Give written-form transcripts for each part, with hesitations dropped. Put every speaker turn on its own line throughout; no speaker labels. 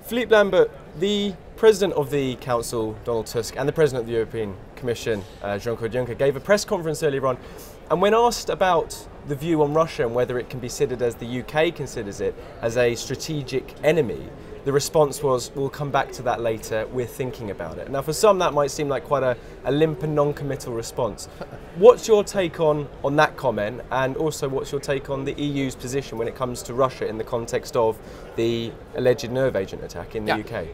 Philippe Lamberts, the President of the Council, Donald Tusk, and the President of the European Commission, Jean-Claude Juncker, gave a press conference earlier on, and when asked about the view on Russia and whether it can be considered, as the UK considers it, as a strategic enemy, the response was, we'll come back to that later, we're thinking about it. Now for some that might seem like quite a limp and non-committal response. What's your take on that comment, and also what's your take on the EU's position when it comes to Russia in the context of the alleged nerve agent attack in the UK?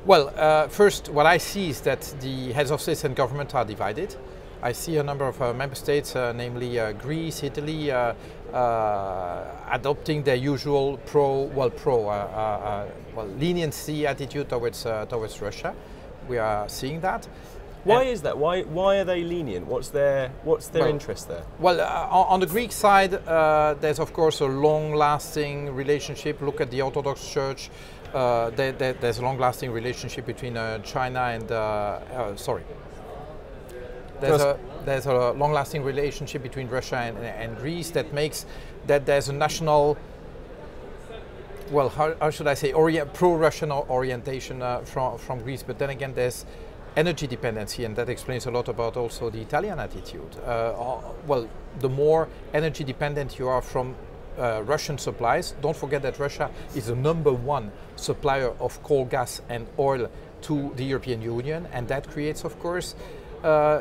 Well, first what I see is that the heads of state and government are divided. I see a number of member states, namely Greece, Italy, adopting their usual leniency attitude towards Russia. We are seeing that.
Why is that? Why are they lenient? What's their interest there?
Well, on the Greek side, there's of course a long-lasting relationship. Look at the Orthodox Church. There's a long-lasting relationship between China and There's a long-lasting relationship between Russia and Greece that makes that there's a national, well, how should I say, pro-Russian orientation from Greece. But then again, there's energy dependency, and that explains a lot about also the Italian attitude. Well, the more energy dependent you are from Russian supplies, don't forget that Russia is the #1 supplier of coal, gas and oil to the European Union, and that creates, of course,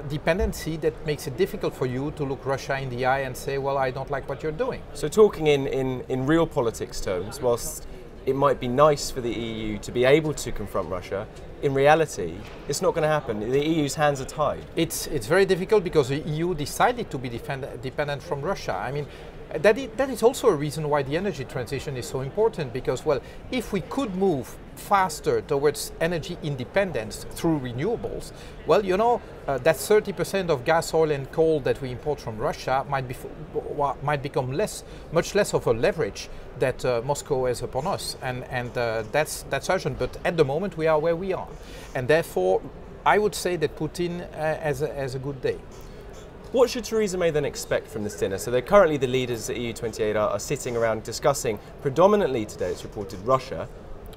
dependency that makes it difficult for you to look Russia in the eye and say, well, I don't like what you're doing.
So talking in real politics terms, whilst it might be nice for the EU to be able to confront Russia, in reality, it's not going to happen. The EU's hands are tied.
It's very difficult because the EU decided to be dependent from Russia. I mean, that is also a reason why the energy transition is so important, because, well, if we could move faster towards energy independence through renewables, well, you know, that 30% of gas, oil and coal that we import from Russia might become much less of a leverage that Moscow has upon us, and that's urgent. But at the moment we are where we are, and therefore I would say that Putin has a good day.
What should Theresa May then expect from this dinner? So they're currently the leaders at EU28 are sitting around discussing, predominantly today it's reported, Russia.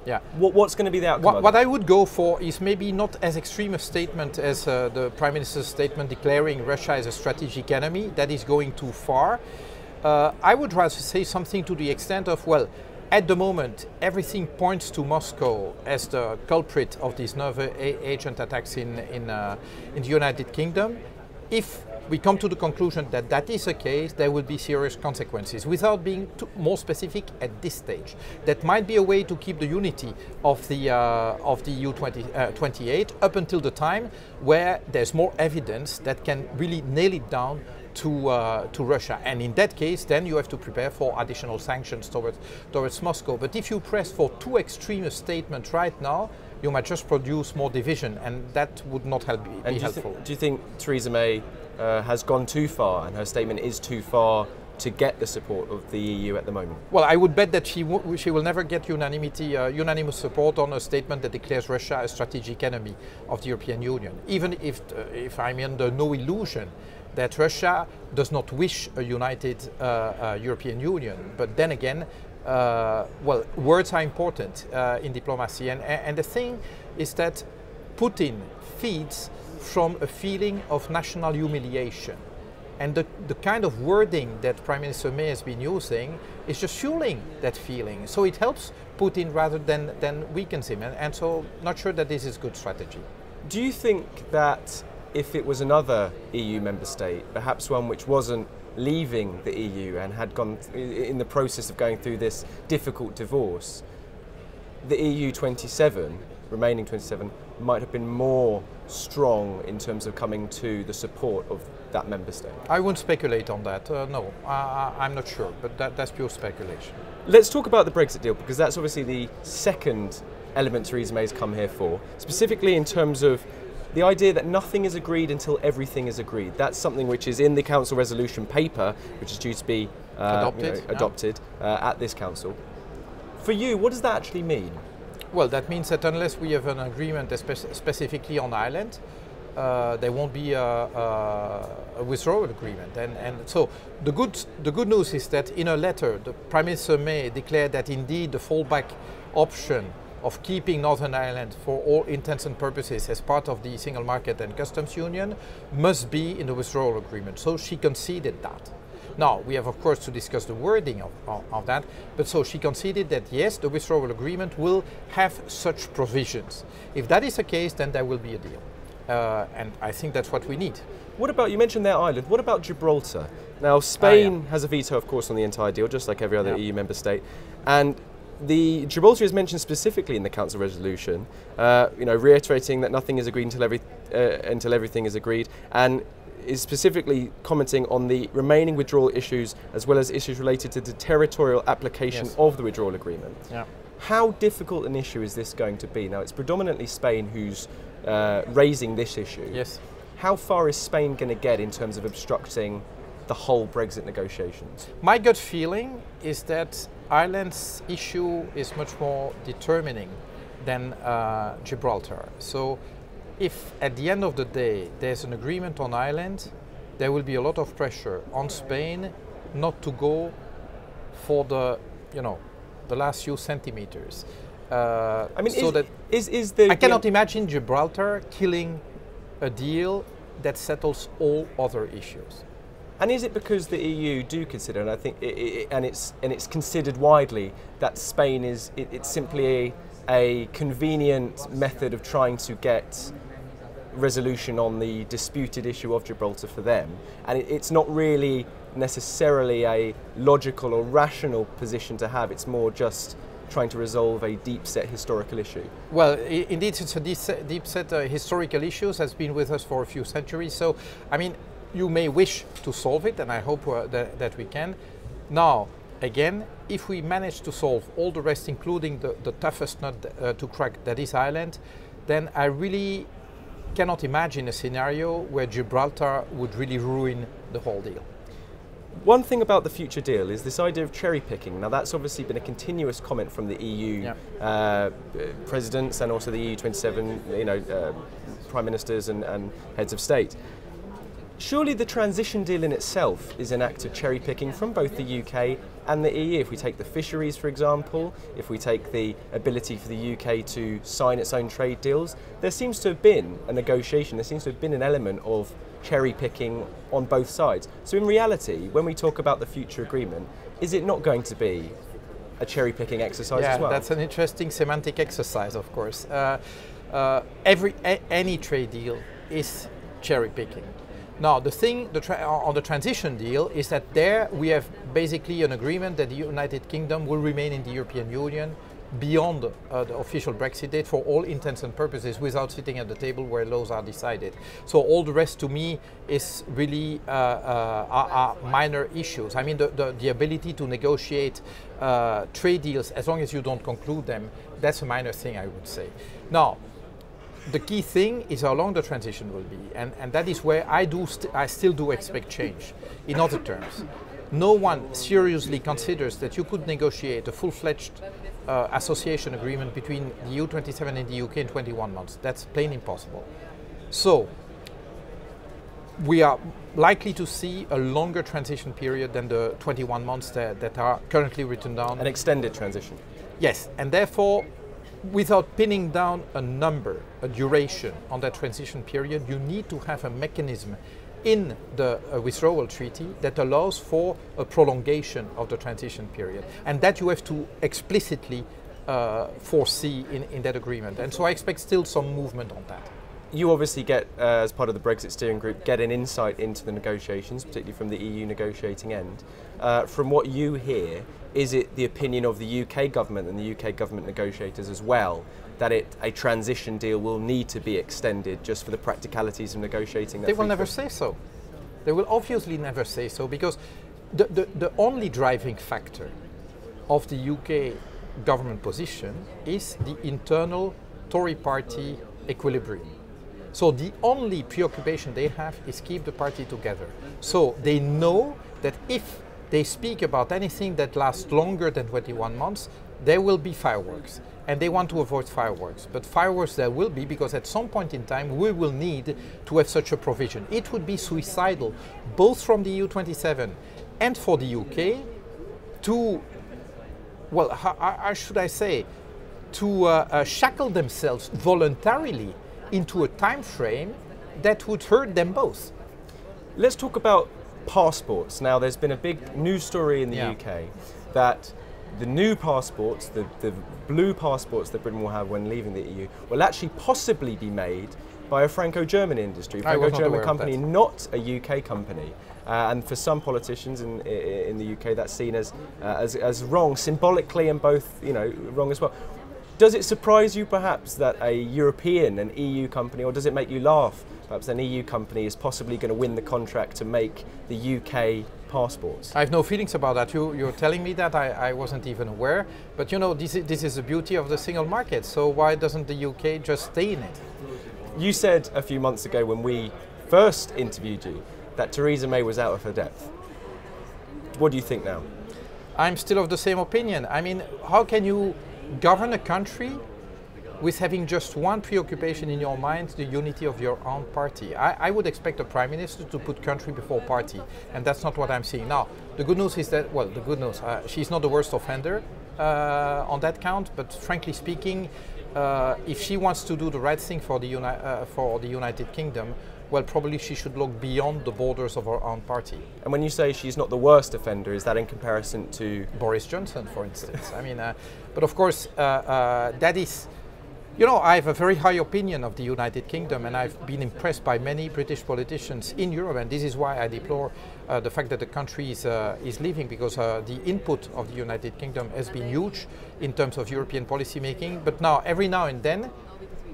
Yeah.
What's going to be the outcome?
What I would go for is maybe not as extreme a statement as the Prime Minister's statement declaring Russia as a strategic enemy. That is going too far. I would rather say something to the extent of, well, at the moment everything points to Moscow as the culprit of these nerve agent attacks in the United Kingdom. If we come to the conclusion that that is the case, there will be serious consequences, without being more specific at this stage. That might be a way to keep the unity of the EU28 up until the time where there's more evidence that can really nail it down to Russia. And in that case, then you have to prepare for additional sanctions towards Moscow. But if you press for too extreme a statement right now, you might just produce more division, and that would not be helpful.
Do you think Theresa May has gone too far, and her statement is too far to get the support of the EU at the moment?
Well, I would bet that she will never get unanimous support on a statement that declares Russia a strategic enemy of the European Union, even if I'm under no illusion that Russia does not wish a united European Union. But then again, well, words are important in diplomacy, and the thing is that Putin feeds from a feeling of national humiliation, and the kind of wording that Prime Minister May has been using is just fueling that feeling. So it helps Putin rather than weakens him, and so not sure that this is good strategy.
Do you think that if it was another EU member state, perhaps one which wasn't leaving the EU and had gone in the process of going through this difficult divorce, the EU27, remaining 27, might have been more strong in terms of coming to the support of that member state?
I wouldn't speculate on that. No, I'm not sure, but that's pure speculation.
Let's talk about the Brexit deal, because that's obviously the second element Theresa May's come here for, specifically in terms of the idea that nothing is agreed until everything is agreed. That's something which is in the Council resolution paper, which is due to be adopted at this Council. For you, what does that actually mean?
Well, that means that unless we have an agreement specifically on Ireland, there won't be a withdrawal agreement. And so the good news is that in a letter, the Prime Minister May declared that indeed the fallback option of keeping Northern Ireland for all intents and purposes as part of the single market and customs union must be in the withdrawal agreement. So she conceded that. Now, we have of course to discuss the wording of that, but so she conceded that yes, the withdrawal agreement will have such provisions. If that is the case, then there will be a deal. And I think that's what we need.
What about, you mentioned their island, what about Gibraltar? Now, Spain has a veto, of course, on the entire deal, just like every other EU member state. And Gibraltar is mentioned specifically in the Council resolution, reiterating that nothing is agreed until everything is agreed, and is specifically commenting on the remaining withdrawal issues as well as issues related to the territorial application of the withdrawal agreement. Yeah. How difficult an issue is this going to be? Now, it's predominantly Spain who's raising this issue.
Yes.
How far is Spain going to get in terms of obstructing the whole Brexit negotiations?
My gut feeling is that Ireland's issue is much more determining than Gibraltar. So if at the end of the day there's an agreement on Ireland, there will be a lot of pressure on Spain not to go for the last few centimeters.
I mean, so
I cannot imagine Gibraltar killing a deal that settles all other issues.
And is it because the EU do consider, and I think it's considered widely, that Spain is it's simply a convenient method of trying to get resolution on the disputed issue of Gibraltar for them, and it's not really necessarily a logical or rational position to have. It's more just trying to resolve a deep-set historical issue.
Well, indeed, it's a deep-set historical issue has been with us for a few centuries. So, I mean, you may wish to solve it, and I hope that we can. Now, again, if we manage to solve all the rest, including the toughest nut to crack, that is Ireland, then I really cannot imagine a scenario where Gibraltar would really ruin the whole deal.
One thing about the future deal is this idea of cherry picking. Now, that's obviously been a continuous comment from the EU presidents and also the EU 27, prime ministers and heads of state. Surely the transition deal in itself is an act of cherry picking from both the UK and the EU. If we take the fisheries, for example, if we take the ability for the UK to sign its own trade deals, there seems to have been a negotiation, there seems to have been an element of cherry picking on both sides. So in reality, when we talk about the future agreement, is it not going to be a cherry picking exercise as well?
Yeah, that's an interesting semantic exercise, of course. Any trade deal is cherry picking. Now, the thing on the transition deal is that there we have basically an agreement that the United Kingdom will remain in the European Union beyond the official Brexit date for all intents and purposes without sitting at the table where laws are decided. So all the rest to me is really are minor issues. I mean, the ability to negotiate trade deals as long as you don't conclude them, that's a minor thing, I would say. Now, the key thing is how long the transition will be, and that is where I still do expect change. In other terms, no one seriously considers that you could negotiate a full-fledged association agreement between the EU 27 and the UK in 21 months. That's plain impossible. So we are likely to see a longer transition period than the 21 months that are currently written down.
An extended transition.
Yes, and therefore, without pinning down a number, a duration on that transition period, you need to have a mechanism in the withdrawal treaty that allows for a prolongation of the transition period. And that you have to explicitly foresee in that agreement. And so I expect still some movement on that.
You obviously get, as part of the Brexit Steering Group, get an insight into the negotiations, particularly from the EU negotiating end. From what you hear, is it the opinion of the UK government and the UK government negotiators as well that a transition deal will need to be extended just for the practicalities of negotiating that?
They will never say so. They will obviously never say so, because the only driving factor of the UK government position is the internal Tory party equilibrium. So the only preoccupation they have is keep the party together. So they know that if they speak about anything that lasts longer than 21 months, there will be fireworks. And they want to avoid fireworks. But fireworks there will be, because at some point in time we will need to have such a provision. It would be suicidal, both from the EU 27 and for the UK, to, well, how should I say, to shackle themselves voluntarily into a time frame that would hurt them both.
Let's talk about passports. Now, there's been a big news story in the UK that the new passports, the blue passports that Britain will have when leaving the EU, will actually possibly be made by a Franco-German industry, Franco-German company, not a UK company. And for some politicians in the UK, that's seen as wrong, symbolically, and both, wrong as well. Does it surprise you perhaps that a European, an EU company, or does it make you laugh perhaps an EU company is possibly going to win the contract to make the UK passports?
I have no feelings about that. You're telling me that, I wasn't even aware. But this is the beauty of the single market. So why doesn't the UK just stay in it?
You said a few months ago when we first interviewed you that Theresa May was out of her depth. What do you think now?
I'm still of the same opinion. I mean, how can you govern a country with having just one preoccupation in your mind, the unity of your own party? I would expect a prime minister to put country before party, and that's not what I'm seeing. Now, the good news is that, well, the good news, she's not the worst offender on that count, but frankly speaking, if she wants to do the right thing for the United Kingdom, well, probably she should look beyond the borders of her own party.
And when you say she's not the worst offender, is that in comparison to
Boris Johnson, for instance? I mean, but of course, that is, I have a very high opinion of the United Kingdom, and I've been impressed by many British politicians in Europe, and this is why I deplore the fact that the country is leaving, because the input of the United Kingdom has been huge in terms of European policy making. But now, every now and then,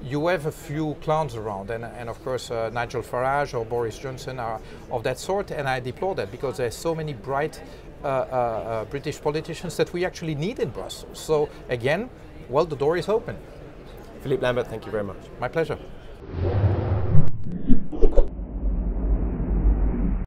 you have a few clowns around, and of course Nigel Farage or Boris Johnson are of that sort, and I deplore that, because there's so many bright British politicians that we actually need in Brussels. So again, well, the door is open.
Philippe Lamberts, thank you very much.
My pleasure.